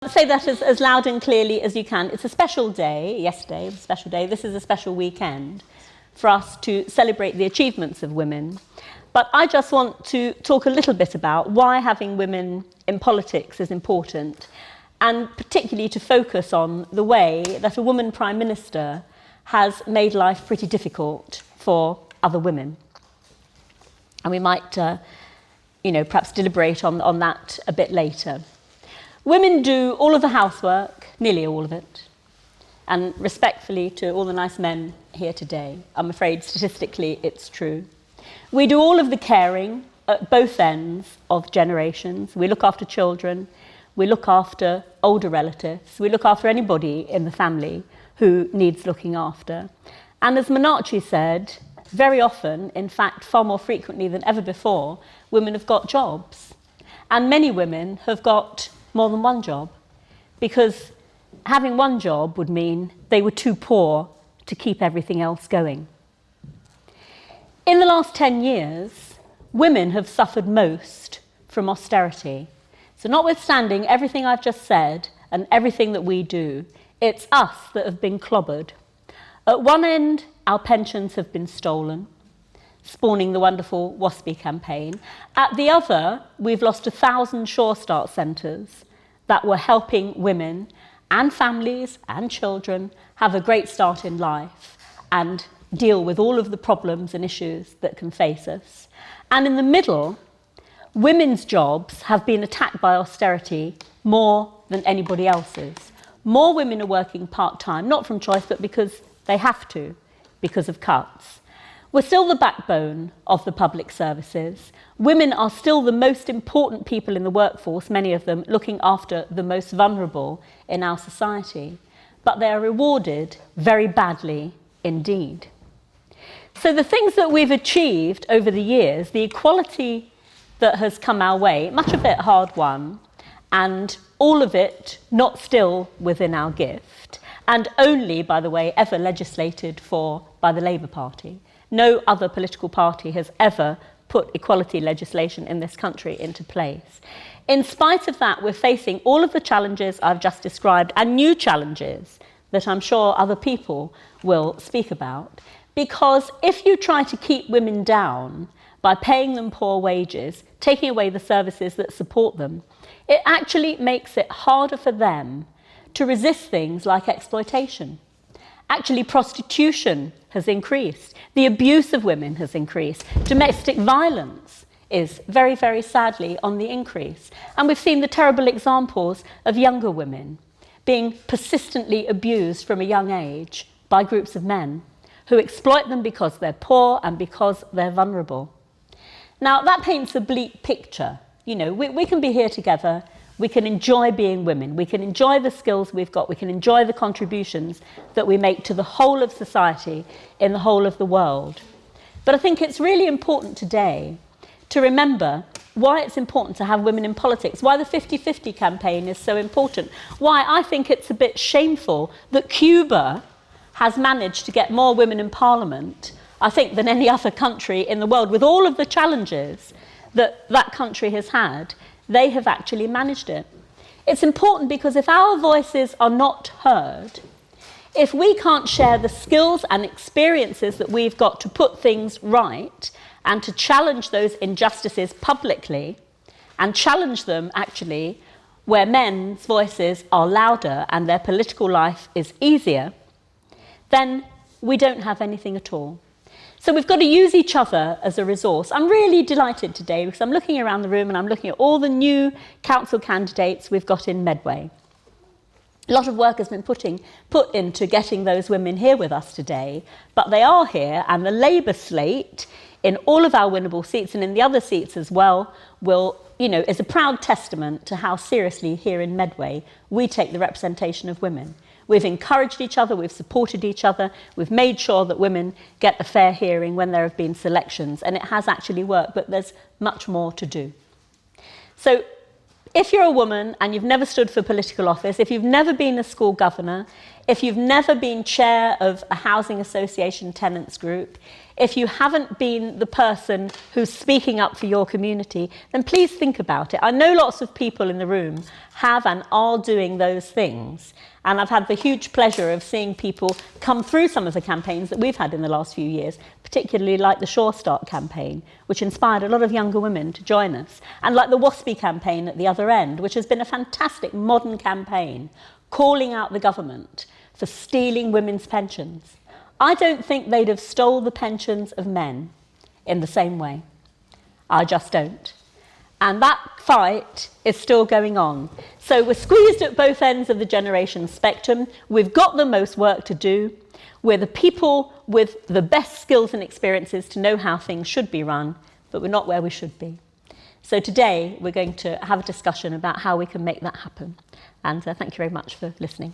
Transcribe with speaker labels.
Speaker 1: Say that as loud and clearly as you can. It's a special day. Yesterday was a special day. This is a special weekend for us to celebrate the achievements of women. But I just want to talk a little bit about why having women in politics is important, and particularly to focus on the way that a woman Prime Minister has made life pretty difficult for other women. And we might, perhaps deliberate on that a bit later. Women do all of the housework, nearly all of it. And respectfully to all the nice men here today, I'm afraid statistically it's true. We do all of the caring at both ends of generations. We look after children, we look after older relatives, we look after anybody in the family who needs looking after. And as Monarchy said, very often, in fact far more frequently than ever before, women have got jobs. And many women have got more than one job, because having one job would mean they were too poor to keep everything else going. In the last 10 years, women have suffered most from austerity. So notwithstanding everything I've just said and everything that we do, it's us that have been clobbered. At one end, our pensions have been stolen, spawning the wonderful WASPy campaign. At the other, we've lost 1,000 Sure Start centres that were helping women and families and children have a great start in life and deal with all of the problems and issues that can face us. And in the middle, women's jobs have been attacked by austerity more than anybody else's. More women are working part-time, not from choice, but because they have to, because of cuts. We're still the backbone of the public services. Women are still the most important people in the workforce, many of them looking after the most vulnerable in our society. But they are rewarded very badly indeed. So the things that we've achieved over the years, the equality that has come our way, much of it hard-won, and all of it not still within our gift, and only, by the way, ever legislated for by the Labour Party. No other political party has ever put equality legislation in this country into place. In spite of that, we're facing all of the challenges I've just described and new challenges that I'm sure other people will speak about. Because if you try to keep women down by paying them poor wages, taking away the services that support them, it actually makes it harder for them to resist things like exploitation. Actually, prostitution has increased. The abuse of women has increased. Domestic violence is very, very sadly on the increase. And we've seen the terrible examples of younger women being persistently abused from a young age by groups of men who exploit them because they're poor and because they're vulnerable. Now, that paints a bleak picture. We can be here together. We can enjoy being women. We can enjoy the skills we've got. We can enjoy the contributions that we make to the whole of society in the whole of the world. But I think it's really important today to remember why it's important to have women in politics, why the 50-50 campaign is so important, why I think it's a bit shameful that Cuba has managed to get more women in Parliament, I think, than any other country in the world. With all of the challenges that that country has had, they have actually managed it. It's important because if our voices are not heard, if we can't share the skills and experiences that we've got to put things right and to challenge those injustices publicly and challenge them actually where men's voices are louder and their political life is easier, then we don't have anything at all. So we've got to use each other as a resource. I'm really delighted today because I'm looking around the room and I'm looking at all the new council candidates we've got in Medway. A lot of work has been put into getting those women here with us today, but they are here, and the Labour slate in all of our winnable seats and in the other seats as well is a proud testament to how seriously here in Medway we take the representation of women. We've encouraged each other, we've supported each other, we've made sure that women get a fair hearing when there have been selections, and it has actually worked, but there's much more to do. So if you're a woman and you've never stood for political office, if you've never been a school governor, if you've never been chair of a housing association tenants group, If you haven't been the person who's speaking up for your community, then please think about it. I know lots of people in the room have and are doing those things. And I've had the huge pleasure of seeing people come through some of the campaigns that we've had in the last few years, particularly like the Sure Start campaign, which inspired a lot of younger women to join us, and like the WASPy campaign at the other end, which has been a fantastic modern campaign calling out the government for stealing women's pensions. I don't think they'd have stole the pensions of men in the same way. I just don't. And that fight is still going on. So we're squeezed at both ends of the generation spectrum. We've got the most work to do. We're the people with the best skills and experiences to know how things should be run, but we're not where we should be. So today we're going to have a discussion about how we can make that happen. And thank you very much for listening.